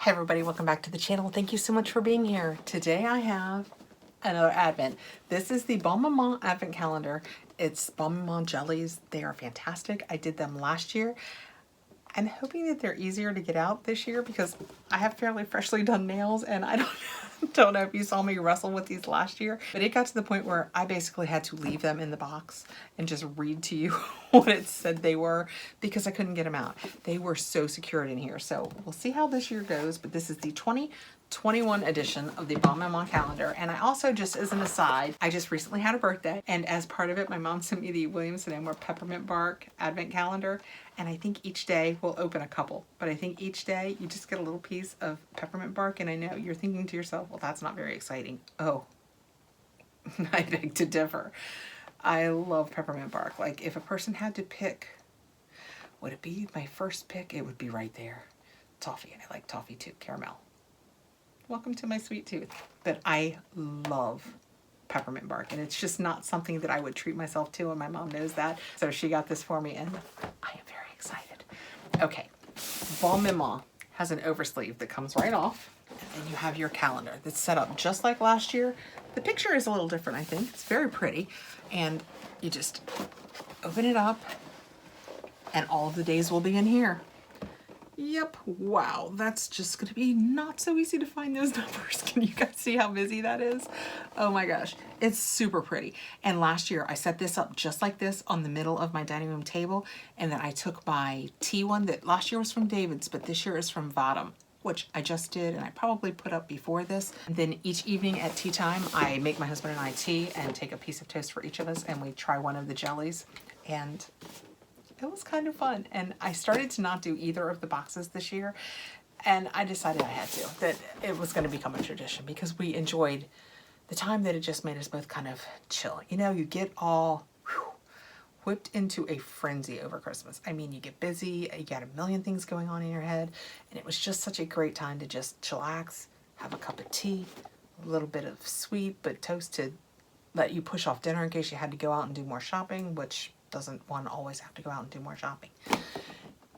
Hi everybody, welcome back to the channel. Thank you so much for being here. Today I have another advent. This is the Bonne Maman advent calendar. It's Bonne Maman Jellies. They are fantastic. I did them last year. I'm hoping that they're easier to get out this year because I have fairly freshly done nails and I don't know if you saw me wrestle with these last year, but it got to the point where I basically had to leave them in the box and just read to you what it said they were because I couldn't get them out. They were so secured in here. So we'll see how this year goes, but this is the 2021 edition of the Bonne Maman calendar. And I also, just as an aside, I just recently had a birthday, and as part of it, my mom sent me the Williams & Moore Peppermint Bark advent calendar. And I think each day we'll open a couple, but I think each day you just get a little piece of peppermint bark. And I know you're thinking to yourself, well, that's not very exciting. Oh, I beg to differ. I love peppermint bark. Like, if a person had to pick, would it be my first pick? It would be right there. Toffee, and I like toffee too, caramel. Welcome to my sweet tooth. But I love peppermint bark, and it's just not something that I would treat myself to, and my mom knows that. So she got this for me, and I am very excited. Okay, Bonne Maman has an oversleeve that comes right off, and then you have your calendar that's set up just like last year. The picture is a little different, I think. It's very pretty, and you just open it up, and all of the days will be in here. Yep, wow, that's just gonna be not so easy to find those numbers. Can you guys see how busy that is? Oh my gosh, it's super pretty. And last year I set this up just like this on the middle of my dining room table, and then I took my tea one that last year was from David's, but this year is from Vadim, which I just did and I probably put up before this. And then each evening at tea time, I make my husband and I tea and take a piece of toast for each of us, and we try one of the jellies. And it was kind of fun, and I started to not do either of the boxes this year, and I decided I had to, that it was going to become a tradition because we enjoyed the time that it just made us both kind of chill. You know, you get all whipped into a frenzy over Christmas. I mean, you get busy, you got a million things going on in your head, and it was just such a great time to just chillax, have a cup of tea, a little bit of sweet but toast to let you push off dinner in case you had to go out and do more shopping, which doesn't one always have to go out and do more shopping.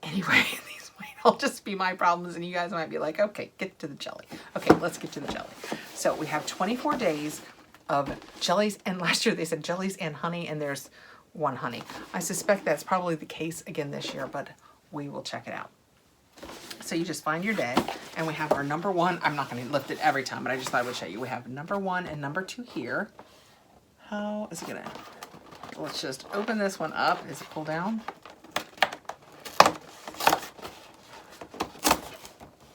Anyway, these might all just be my problems, and you guys might be like, okay, get to the jelly. Okay, let's get to the jelly. So we have 24 days of jellies, and last year they said jellies and honey, and there's one honey. I suspect that's probably the case again this year, but we will check it out. So you just find your day, and we have our number one. I'm not going to lift it every time, but I just thought I would show you. We have number one and number two here. How is it going to... Let's just open this one up. Is it pulled down?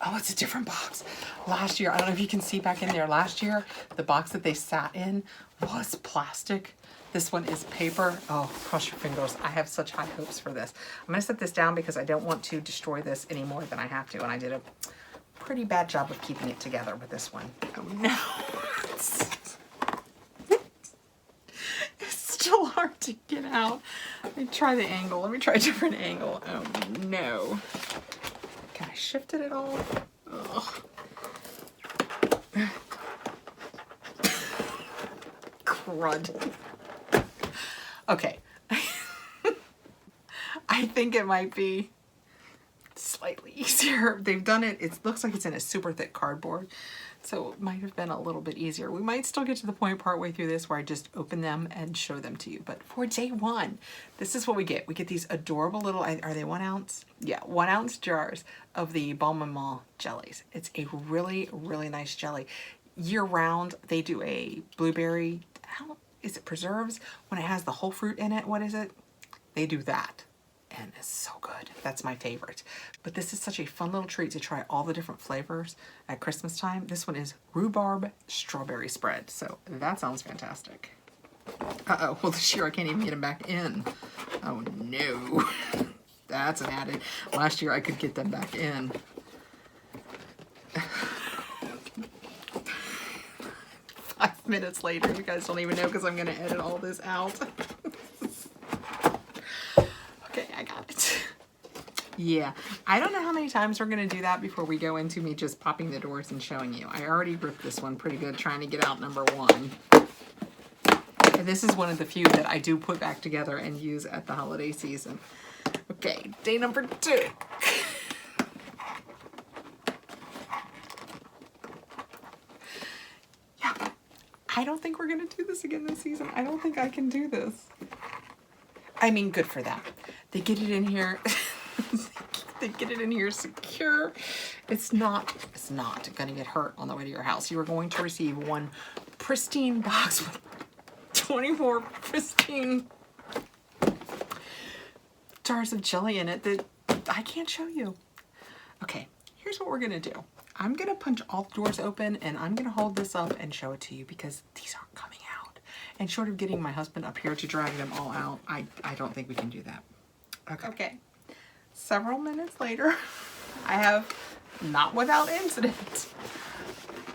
Oh, it's a different box. Last year, I don't know if you can see back in there. Last year, the box that they sat in was plastic. This one is paper. Oh, cross your fingers. I have such high hopes for this. I'm going to set this down because I don't want to destroy this any more than I have to. And I did a pretty bad job of keeping it together with this one. Oh, no. Still hard to get out. Let me try the angle. Let me try a different angle. Oh no. Can I shift it at all? Ugh. Crud. Okay. I think it might be slightly easier. They've done it. It looks like it's in a super thick cardboard, so it might have been a little bit easier. We might still get to the point partway through this where I just open them and show them to you. But for day one, this is what we get. We get these adorable little, are they 1 ounce? Yeah, 1 ounce jars of the Bonne Maman jellies. It's a really, really nice jelly. Year round, they do a blueberry, how is it, preserves? When it has the whole fruit in it, what is it? They do that. And it's so good. That's my favorite. But this is such a fun little treat to try all the different flavors at Christmas time. This one is rhubarb strawberry spread. So that sounds fantastic. Uh-oh, well this year I can't even get them back in. Oh no. That's an added. Last year I could get them back in. 5 minutes later, you guys don't even know because I'm going to edit all this out. Yeah, I don't know how many times we're going to do that before we go into me just popping the doors and showing you. I already ripped this one pretty good trying to get out number one. And this is one of the few that I do put back together and use at the holiday season. Okay, day number 2. I don't think we're going to do this again this season. I don't think I can do this. I mean, good for them. They get it in here. They get it in here secure. It's not going to get hurt on the way to your house. You are going to receive one pristine box with 24 pristine jars of jelly in it that I can't show you. Okay, here's what we're going to do. I'm going to punch all the doors open and I'm going to hold this up and show it to you because these aren't coming out. And short of getting my husband up here to drag them all out, I don't think we can do that. Okay. Several minutes later, I have, not without incident,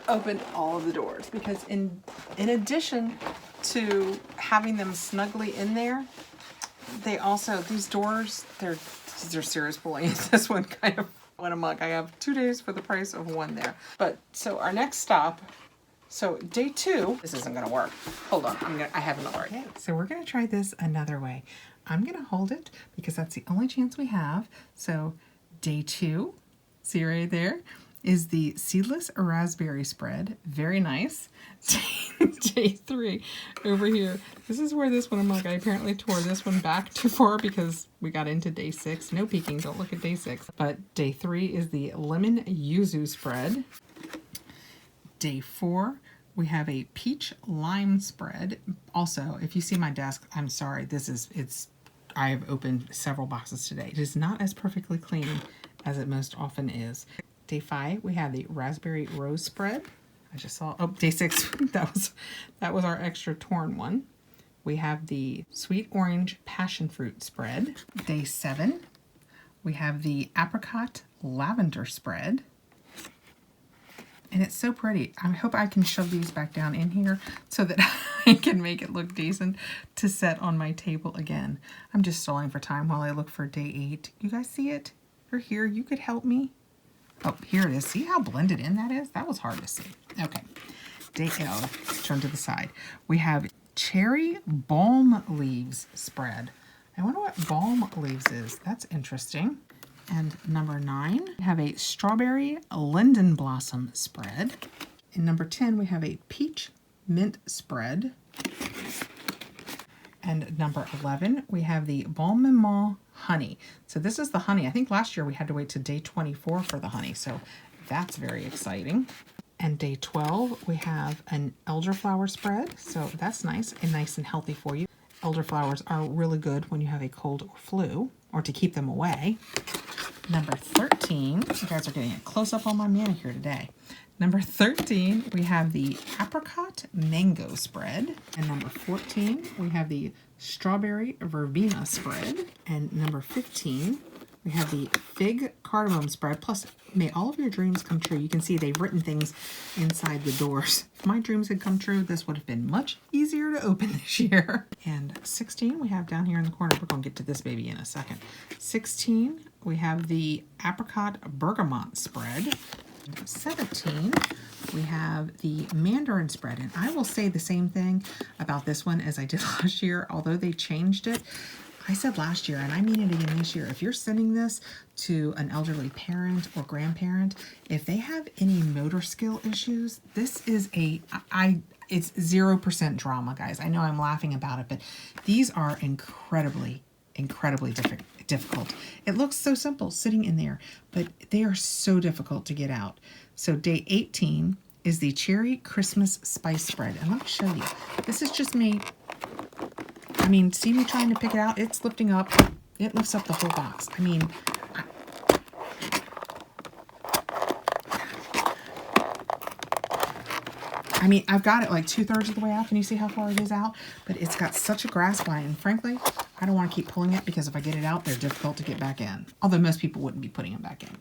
opened all of the doors because in addition to having them snugly in there, they also, these doors, they're serious bullying. This one kind of went amok. I have 2 days for the price of one there. But so our next stop, so day 2, this isn't gonna work. Hold on, I have another idea. So we're gonna try this another way. I'm gonna hold it because that's the only chance we have. So day 2, see right there, is the seedless raspberry spread. Very nice. Day 3 over here. This is where this one, I apparently tore this one back too far because we got into day 6. No peeking, don't look at day 6. But day 3 is the lemon yuzu spread. Day 4, we have a peach lime spread. Also, if you see my desk, I'm sorry, I have opened several boxes today. It is not as perfectly clean as it most often is. Day 5, we have the raspberry rose spread. I just saw, oh, day 6, that was our extra torn one. We have the sweet orange passion fruit spread. Day 7, we have the apricot lavender spread. And it's so pretty. I hope I can shove these back down in here so that I can make it look decent to set on my table again. I'm just stalling for time while I look for day 8. You guys see it? You're here, you could help me. Oh, here it is. See how blended in that is? That was hard to see. Okay. Day 8. Let's turn to the side. We have cherry balm leaves spread. I wonder what balm leaves is. That's interesting. And number 9, we have a strawberry linden blossom spread. And number 10, we have a peach mint spread. And number 11, we have the Bonne Maman honey. So this is the honey. I think last year we had to wait to day 24 for the honey. So that's very exciting. And day 12, we have an elderflower spread. So that's nice and healthy for you. Elderflowers are really good when you have a cold or flu, or to keep them away. Number 13, you guys are getting a close-up on my manicure today. Number 13, we have the apricot mango spread. And number 14, we have the strawberry verbena spread. And number 15, we have the fig cardamom spread. Plus, may all of your dreams come true. You can see they've written things inside the doors. If my dreams had come true, this would have been much easier to open this year. And 16, we have down here in the corner. We're going to get to this baby in a second. 16, we have the apricot bergamot spread. 17, we have the mandarin spread. And I will say the same thing about this one as I did last year, although they changed it. I said last year, and I mean it again this year, if you're sending this to an elderly parent or grandparent, if they have any motor skill issues, this is it's 0% drama, guys. I know I'm laughing about it, but these are incredibly difficult. It looks so simple sitting in there, but they are so difficult to get out. So day 18 is the cherry Christmas spice spread. And let me show you. This is just me. I mean, see me trying to pick it out? It's lifting up. It lifts up the whole box. I mean, I've got it like 2/3 of the way out. Can you see how far it is out? But it's got such a grasp on it. And frankly, I don't want to keep pulling it because if I get it out, they're difficult to get back in. Although most people wouldn't be putting them back in.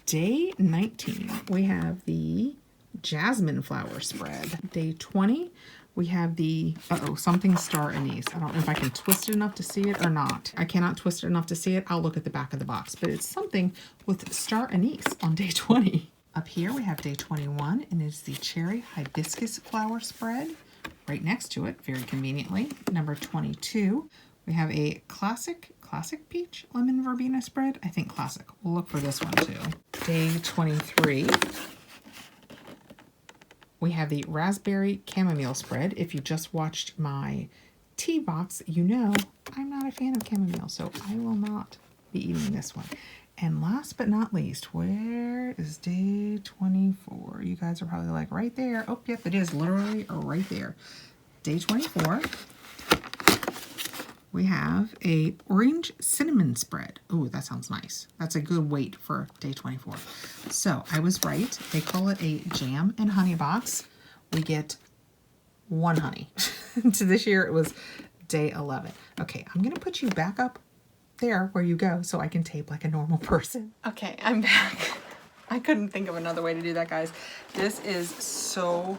Day 19, we have the jasmine flower spread. Day 20, we have the, something star anise. I don't know if I can twist it enough to see it or not. I cannot twist it enough to see it. I'll look at the back of the box. But it's something with star anise on day 20. Up here we have day 21, and it's the cherry hibiscus flower spread. Right next to it, very conveniently, number 22, we have a classic peach lemon verbena spread. I think classic. We'll look for this one too. Day 23. We have the raspberry chamomile spread. If you just watched my tea box, you know I'm not a fan of chamomile, so I will not be eating this one. And last but not least, where is day 24? You guys are probably like, right there. Oh, yep, it is literally right there. Day 24. We have a orange cinnamon spread. Ooh, that sounds nice. That's a good weight for day 24. So I was right. They call it a jam and honey box. We get 1 honey. So this year it was day 11. Okay, I'm gonna put you back up there where you go so I can tape like a normal person. Okay, I'm back. I couldn't think of another way to do that, guys. This is so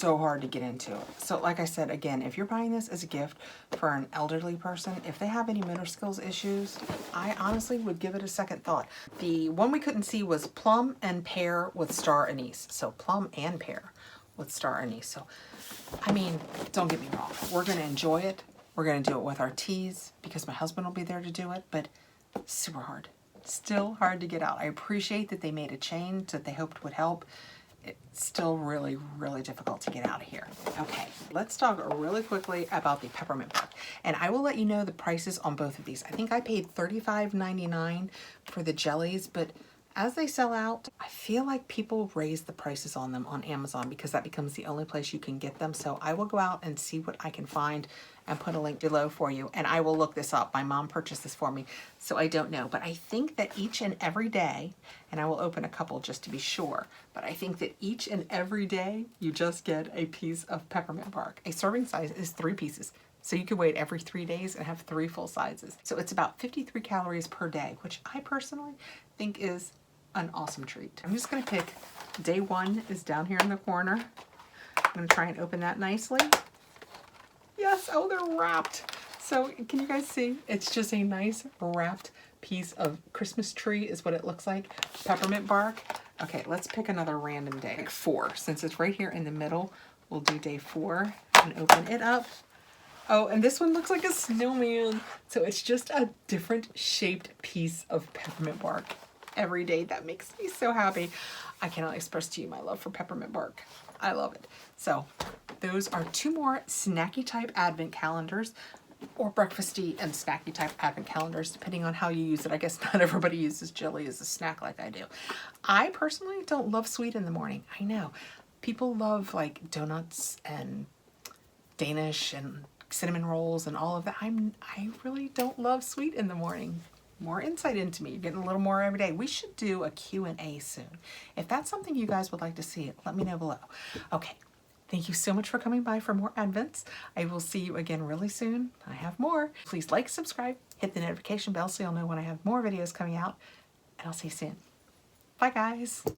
hard to get into. So like I said, again, if you're buying this as a gift for an elderly person, if they have any motor skills issues, I honestly would give it a second thought. The one we couldn't see was plum and pear with star anise. So plum and pear with star anise. So, I mean, don't get me wrong. We're going to enjoy it. We're going to do it with our teas because my husband will be there to do it, but super hard. Still hard to get out. I appreciate that they made a change that they hoped would help. It's still really, really difficult to get out of here. Okay, let's talk really quickly about the Peppermint Pack. And I will let you know the prices on both of these. I think I paid $35.99 for the jellies, but as they sell out, I feel like people raise the prices on them on Amazon because that becomes the only place you can get them. So I will go out and see what I can find and put a link below for you. And I will look this up. My mom purchased this for me, so I don't know. But I think that each and every day, and I will open a couple just to be sure, but I think that each and every day you just get a piece of peppermint bark. A serving size is 3 pieces. So you could wait every 3 days and have 3 full sizes. So it's about 53 calories per day, which I personally think is an awesome treat. I'm just gonna pick day 1 is down here in the corner. I'm gonna try and open that nicely. Yes, oh, they're wrapped. So can you guys see? It's just a nice wrapped piece of Christmas tree is what it looks like. Peppermint bark. Okay, let's pick another random day. Like 4, since it's right here in the middle. We'll do day 4 and open it up. Oh, and this one looks like a snowman. So it's just a different shaped piece of peppermint bark. Every day. That makes me so happy. I cannot express to you my love for peppermint bark. I love it. So those are 2 more snacky type advent calendars, or breakfasty and snacky type advent calendars, depending on how you use it. I guess not everybody uses jelly as a snack like I do. I personally don't love sweet in the morning. I know people love like donuts and Danish and cinnamon rolls and all of that. I really don't love sweet in the morning. More insight into me. You're getting a little more every day. We should do a Q&A soon. If that's something you guys would like to see, let me know below. Okay, thank you so much for coming by for more Advents. I will see you again really soon. I have more. Please like, subscribe, hit the notification bell so you'll know when I have more videos coming out, and I'll see you soon. Bye, guys.